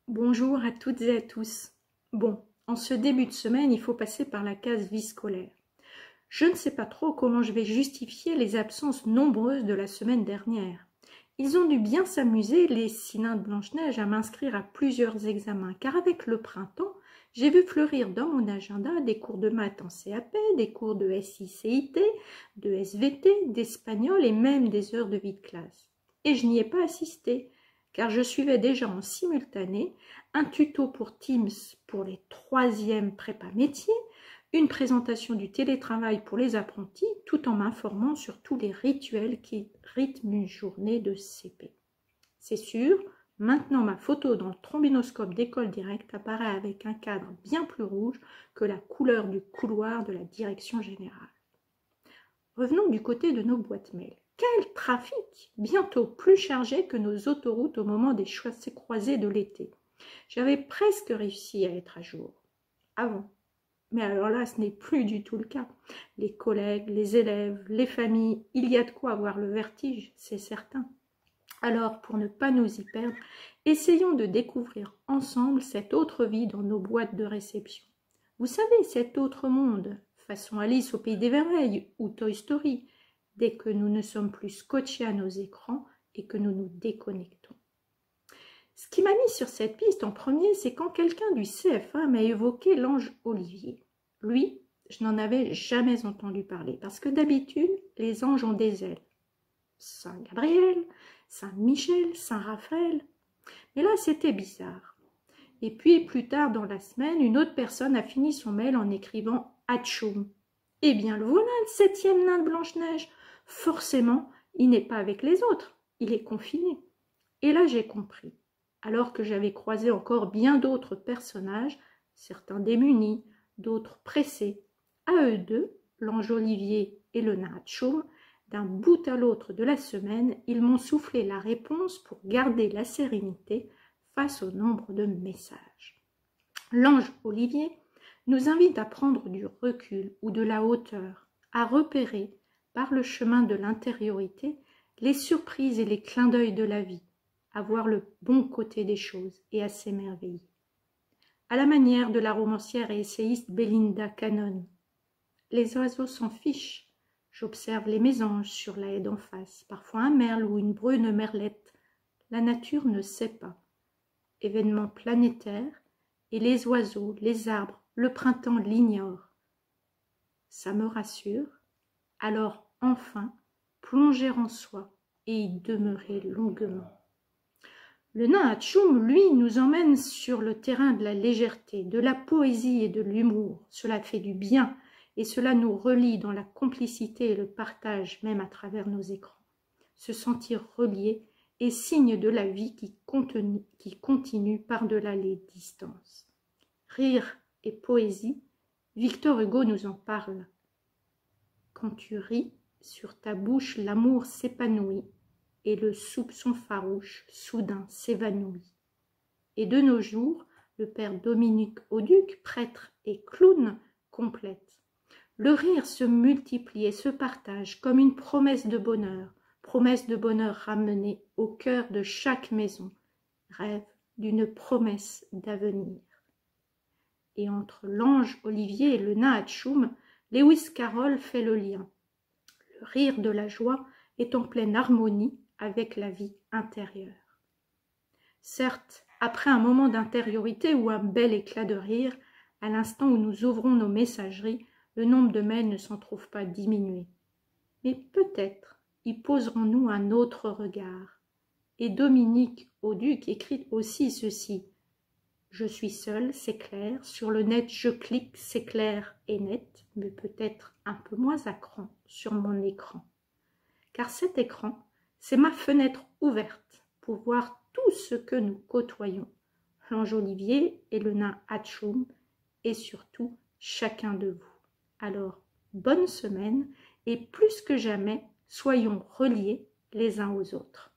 Bonjour à toutes et à tous. Bon, en ce début de semaine, il faut passer par la case vie scolaire. Je ne sais pas trop comment je vais justifier les absences nombreuses de la semaine dernière. Ils ont dû bien s'amuser, les 6 nains de Blanche-Neige, à m'inscrire à plusieurs examens, car avec le printemps, j'ai vu fleurir dans mon agenda des cours de maths en CAP, des cours de SI-CIT, de SVT, d'espagnol et même des heures de vie de classe. Et je n'y ai pas assisté, car je suivais déjà en simultané un tuto pour Teams pour les 3e prépa métiers, une présentation du télétravail pour les apprentis, tout en m'informant sur tous les rituels qui rythment une journée de CP. C'est sûr, maintenant ma photo dans le trombinoscope d'école directe apparaît avec un cadre bien plus rouge que la couleur du couloir de la direction générale. Revenons du côté de nos boîtes mail. Quel trafic! Bientôt plus chargé que nos autoroutes au moment des chassés croisés de l'été. J'avais presque réussi à être à jour. Avant. Mais alors là, ce n'est plus du tout le cas. Les collègues, les élèves, les familles, il y a de quoi avoir le vertige, c'est certain. Alors, pour ne pas nous y perdre, essayons de découvrir ensemble cette autre vie dans nos boîtes de réception. Vous savez, cet autre monde, façon Alice au Pays des Merveilles ou Toy Story, dès que nous ne sommes plus scotchés à nos écrans et que nous nous déconnectons. Ce qui m'a mis sur cette piste en premier, c'est quand quelqu'un du CF1 m'a évoqué l'ange Olivier. Lui, je n'en avais jamais entendu parler, parce que d'habitude, les anges ont des ailes. Saint Gabriel, Saint Michel, Saint Raphaël. Mais là, c'était bizarre. Et puis, plus tard dans la semaine, une autre personne a fini son mail en écrivant « Atchoum ». Eh bien, le voilà, le 7e nain de Blanche-Neige. Forcément, il n'est pas avec les autres, il est confiné. Et là, j'ai compris. Alors que j'avais croisé encore bien d'autres personnages, certains démunis, d'autres pressés. À eux deux, l'ange Olivier et le nain Atchoum, d'un bout à l'autre de la semaine, ils m'ont soufflé la réponse pour garder la sérénité face au nombre de messages. L'ange Olivier nous invite à prendre du recul ou de la hauteur, à repérer, par le chemin de l'intériorité, les surprises et les clins d'œil de la vie, à voir le bon côté des choses et à s'émerveiller. À la manière de la romancière et essayiste Belinda Cannon. Les oiseaux s'en fichent. J'observe les mésanges sur la haie d'en face, parfois un merle ou une brune merlette. La nature ne sait pas. Événement planétaire, et les oiseaux, les arbres, le printemps l'ignorent. Ça me rassure. Alors enfin, plonger en soi et y demeurer longuement. Le nain Atchoum, lui, nous emmène sur le terrain de la légèreté, de la poésie et de l'humour. Cela fait du bien et cela nous relie dans la complicité et le partage, même à travers nos écrans. Se sentir relié est signe de la vie qui continue par-delà les distances. Rire et poésie, Victor Hugo nous en parle. Quand tu ris, sur ta bouche l'amour s'épanouit, et le soupçon farouche soudain s'évanouit. Et de nos jours, le père Dominique Auduc, prêtre et clown, complète. Le rire se multiplie et se partage comme une promesse de bonheur ramenée au cœur de chaque maison, rêve d'une promesse d'avenir. Et entre l'ange Olivier et le nain Atchoum, Lewis Carroll fait le lien. Le rire de la joie est en pleine harmonie avec la vie intérieure. Certes, après un moment d'intériorité ou un bel éclat de rire, à l'instant où nous ouvrons nos messageries, le nombre de mails ne s'en trouve pas diminué. Mais peut-être y poserons-nous un autre regard. Et Dominique Auduc écrit aussi ceci. Je suis seule, c'est clair, sur le net je clique, c'est clair et net, mais peut-être un peu moins à cran sur mon écran. Car cet écran, c'est ma fenêtre ouverte pour voir tout ce que nous côtoyons, l'ange Olivier et le nain Atchoum, et surtout chacun de vous. Alors, bonne semaine, et plus que jamais, soyons reliés les uns aux autres.